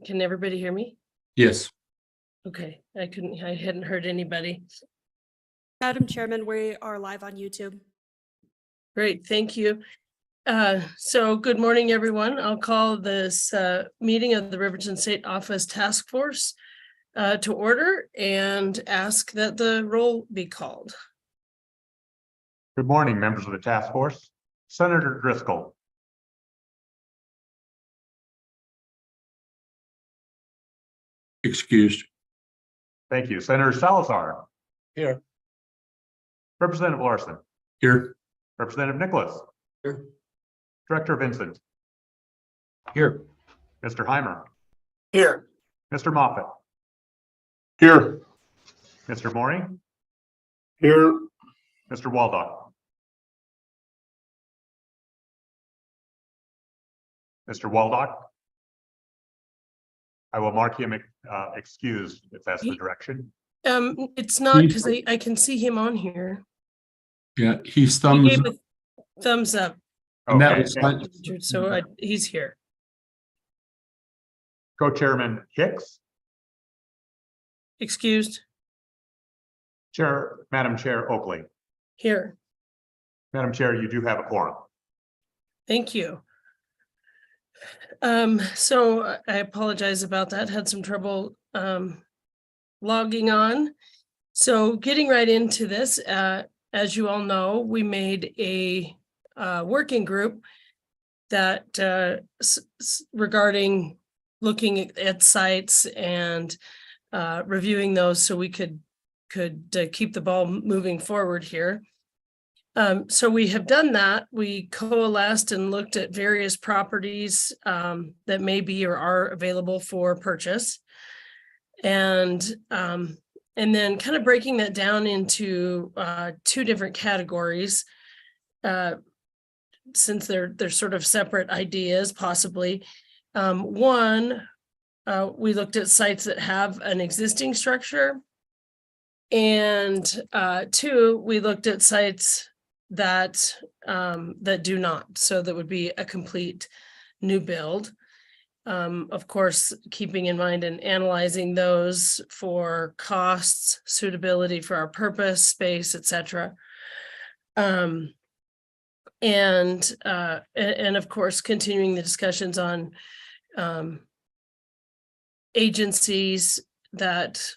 Can everybody hear me? Yes. Okay, I hadn't heard anybody. Madam Chairman, we are live on YouTube. Great, thank you. So good morning, everyone. I'll call this meeting of the Riverton State Office Task Force to order and ask that the roll be called. Good morning, members of the task force. Senator Driscoll. Excused. Thank you. Senator Salazar. Here. Representative Larson. Here. Representative Nicholas. Here. Director Vincent. Here. Mr. Heimer. Here. Mr. Moffett. Here. Mr. Maury. Here. Mr. Waldock. Mr. Waldock. I will mark him excused if that's the direction. It's not because I can see him on here. Yeah, he's He thumbs gave up. a thumbs up, And that Okay. was so he's here. Co-chairman Hicks. Excused, Madam Chair Oakley. here. Madam Chair, you do have a quorum. Thank you. So I apologize about that. Had some trouble logging on. So getting right into this, as you all know, we made a working group that regarding looking at sites and reviewing those so we could keep the ball moving forward here. So we have done that. We coalesced and looked at various properties that may be or are available for purchase. And then kind of breaking that down into two different categories, since they're sort of separate ideas, possibly. One, we looked at sites that have an existing structure. And two, we looked at sites that do not. So that would be a complete new build. Of course, keeping in mind and analyzing those for costs, suitability for our purpose, space, etc. And of course, continuing the discussions on agencies that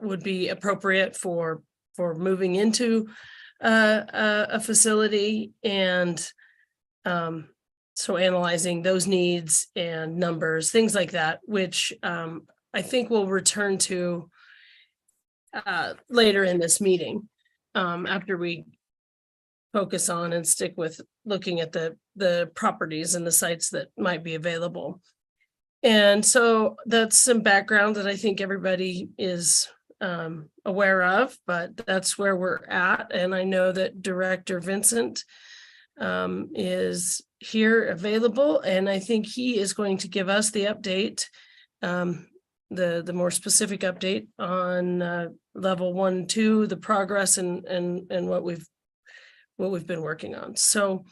would be appropriate for moving into a facility, and so analyzing those needs and numbers, things like that, which I think we'll return to later in this meeting after we focus on and stick with looking at the properties and the sites that might be available. And so that's some background that I think everybody is aware of, but that's where we're at. And I know that Director Vincent is here available, and I think he is going to give us the update, the more specific update on level 1 and 2, the progress and what we've been working on. So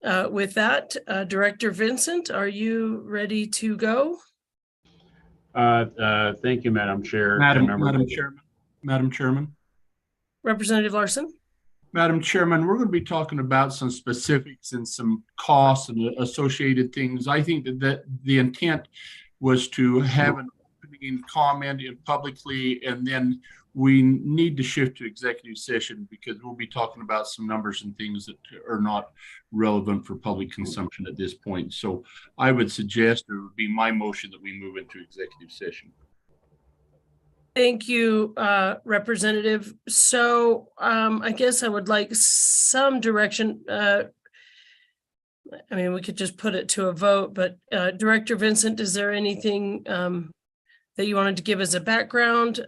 with that, Director Vincent, are you ready to go? Thank you, Madam Chair. Madam Chairman. Representative Larson? Madam Chairman, we're going to be talking about some specifics and some costs and associated things. I think that the intent was to have an opening comment publicly, and then we need to shift to executive session because we'll be talking about some numbers and things that are not relevant for public consumption at this point. So I would suggest, or it would be my motion, that we move into executive session. Thank you, Representative. So I guess I would like some direction. I mean, we could just put it to a vote, but Director Vincent, is there anything that you wanted to give as a background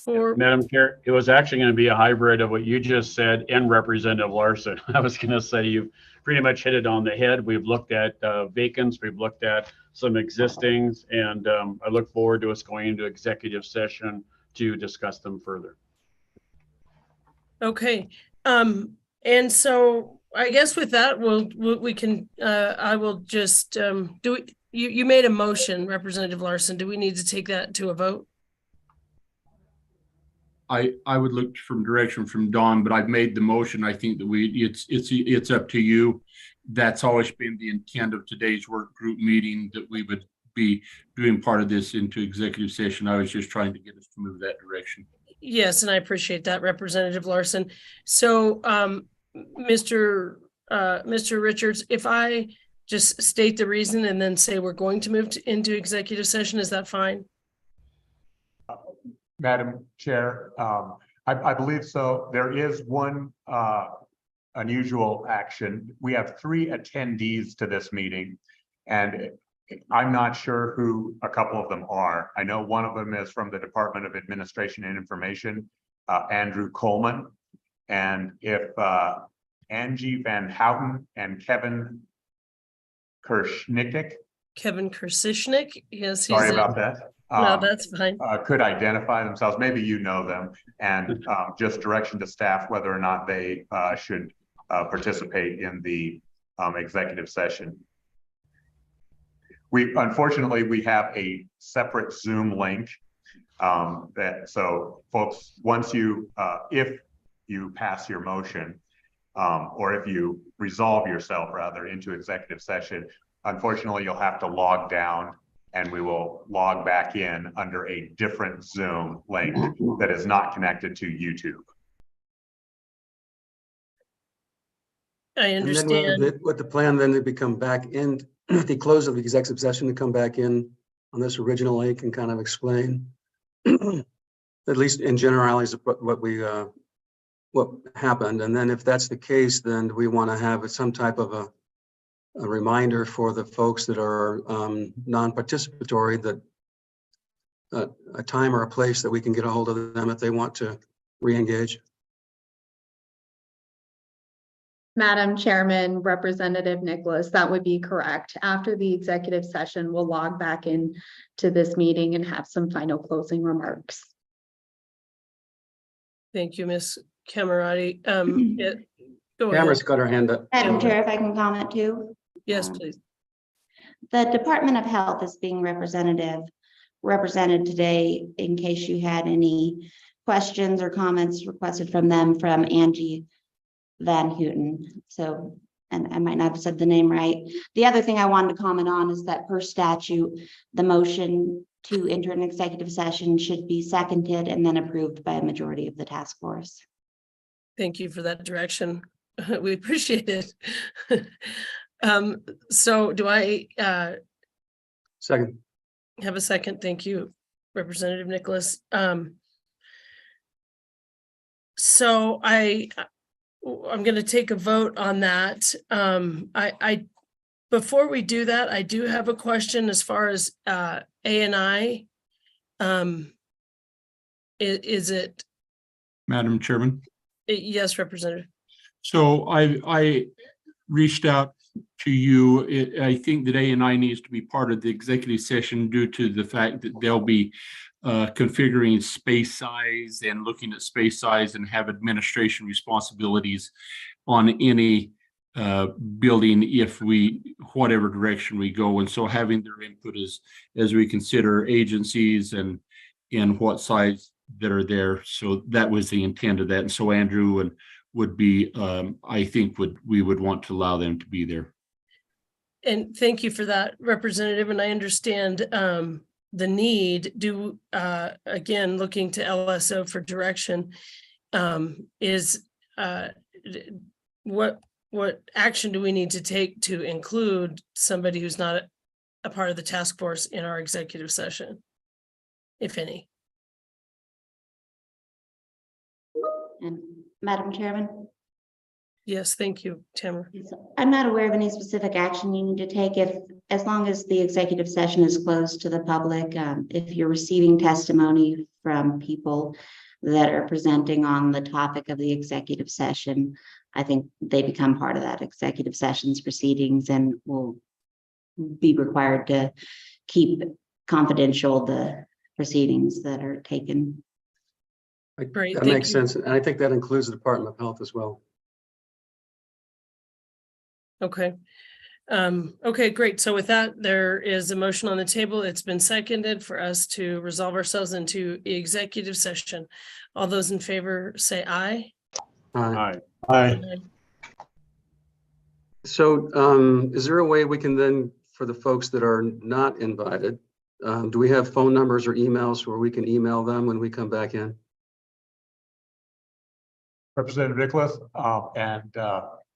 for? Madam Chair, it was actually going to be a hybrid of what you just said and Representative Larson. I was going to say you've pretty much hit it on the head. We've looked at vacants, we've looked at some existings, and I look forward to us going into executive session to discuss them further. Okay. And so I guess with that, we can, I will just, you made a motion, Representative Larson. Do we need to take that to a vote? I would look from direction from Dawn, but I've made the motion. I think that it's up to you. That's always been the intent of today's work group meeting, that we would be doing part of this into executive session. I was just trying to get us to move that direction. Yes, and I appreciate that, Representative Larson. So, Mr. Richards, if I just state the reason and then say we're going to move into executive session, is that fine? Madam Chair, I believe so. There is one unusual action. We have 3 attendees to this meeting, and I'm not sure who a couple of them are. I know one of them is from the Department of Administration and Information, Andrew Coleman. And if Angie Van Houten and Kevin Kershnick, yes. sorry about that. No, that's fine. Could identify themselves, maybe you know them, and just direction to staff whether or not they should participate in the executive session. Unfortunately, we have a separate Zoom link so folks, once you, if you pass your motion, or if you resolve yourself rather into executive session, unfortunately, you'll have to log down, and we will log back in under a different Zoom link that is not connected to YouTube. I understand. And then with the plan then to become back in at the close of the executive session, to come back in on this original link and kind of explain, at least in generalities, what happened. And then if that's the case, then we want to have some type of a reminder for the folks that are non-participatory, that a time or a place that we can get a hold of them if they want to re-engage. Madam Chairman, Representative Nicholas, that would be correct. After the executive session, we'll log back in to this meeting and have some final closing remarks. Thank you, Ms. Camerati. Go ahead. Cameron's got her hand up. Madam Chair, if I can comment too. Yes, please. The Department of Health is being represented today in case you had any questions or comments requested from them, from Angie Van Houten. So, and I might not have said the name right. The other thing I wanted to comment on is that per statute, the motion to enter an executive session should be seconded and then approved by a majority of the task force. Thank you for that direction. We appreciate it. So do I Second. have a second? Thank you, Representative Nicholas. So I'm going to take a vote on that. Before we do that, I do have a question as far as A&I. Is it? Madam Chairman. Yes, Representative. So I reached out to you. I think that A&I needs to be part of the executive session due to the fact that they'll be configuring space size and looking at space size and have administration responsibilities on any building whatever direction we go. And so having their input as we consider agencies and what size that are there. So that was the intent of that. And so Andrew would be, I think we would want to allow them to be there. And thank you for that, Representative. And I understand the need. Again, looking to LSO for direction, is what action do we need to take to include somebody who's not a part of the task force in our executive session, if any? And Madam Chairman? Yes, thank you, Tamara. I'm not aware of any specific action you need to take as long as the executive session is closed to the public. If you're receiving testimony from people that are presenting on the topic of the executive session, I think they become part of that executive session's proceedings and will be required to keep confidential the proceedings that are taken. Great, That thank makes you. sense. And I think that includes the Department of Health as well. Okay. Okay, great. So with that, there is a motion on the table. It's been seconded for us to resolve ourselves into executive session. All those in favor say aye. Aye. Aye. So is there a way we can then, for the folks that are not invited, do we have phone numbers or emails where we can email them when we come back in? Representative Nicholas, and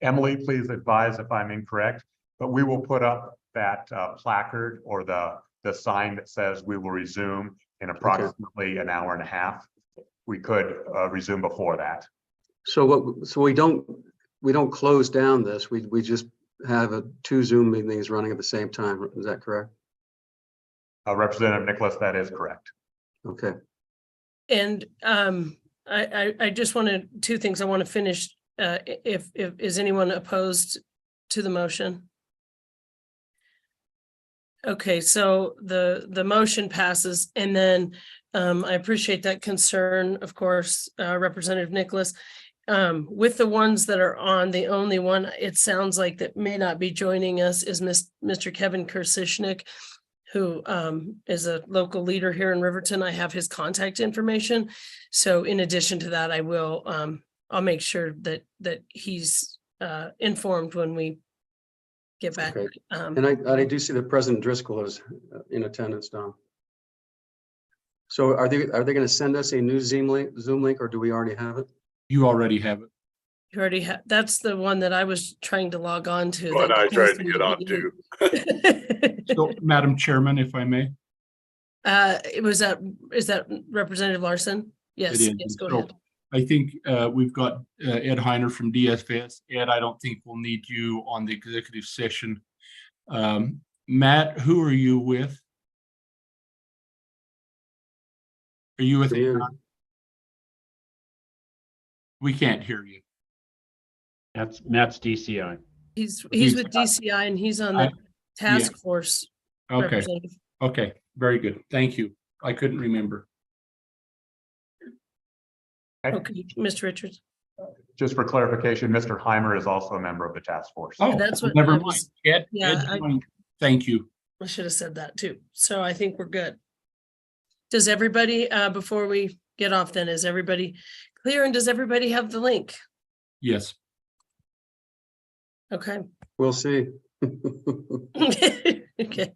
Emily, please advise if I'm incorrect, but we will put up that placard or the sign that says we will resume in approximately an hour and a half. We could resume before that. So we don't close down this. We just have two Zoom meetings running at the same time. Is that correct? Representative Nicholas, that is correct. Okay. And I just wanted two things. I want to finish. If is anyone opposed to the motion? Okay, so the motion passes, and then I appreciate that concern, of course, Representative Nicholas. With the ones that are on, the only one it sounds like that may not be joining us is Mr. Kevin Kursishnik, who is a local leader here in Riverton. I have his contact information. So in addition to that, I will I'll make sure that he's informed when we get back. Okay. And I do see that President Driscoll is in attendance, Don. So are they going to send us a new Zoom link, or do we already have it? You already have it. You already have, that's the one that I was trying to log on to. Well, that I tried goes to through get the on meeting. too. So, Madam Chairman, if I may. Is that Representative Larson? Yes, It is. yes, go So, ahead. I think we've got Ed Heiner from DFS. Ed, I don't think we'll need you on the executive session. Matt, who are you with? Are you with? We can't hear you. Matt's DCI. He's with DCI and he's on the task force. Okay, Representative. okay, very good. Thank you. I couldn't remember. Okay, Mr. Richards. Just for clarification, Mr. Heimer is also a member of the task force. Oh, That's what never I mind. was- Ed, Yeah, Ed joined. Thank you. I should have said that too. So I think we're good. Does everybody, before we get off then, is everybody clear, and does everybody have the link? Yes. Okay. We'll see. Okay.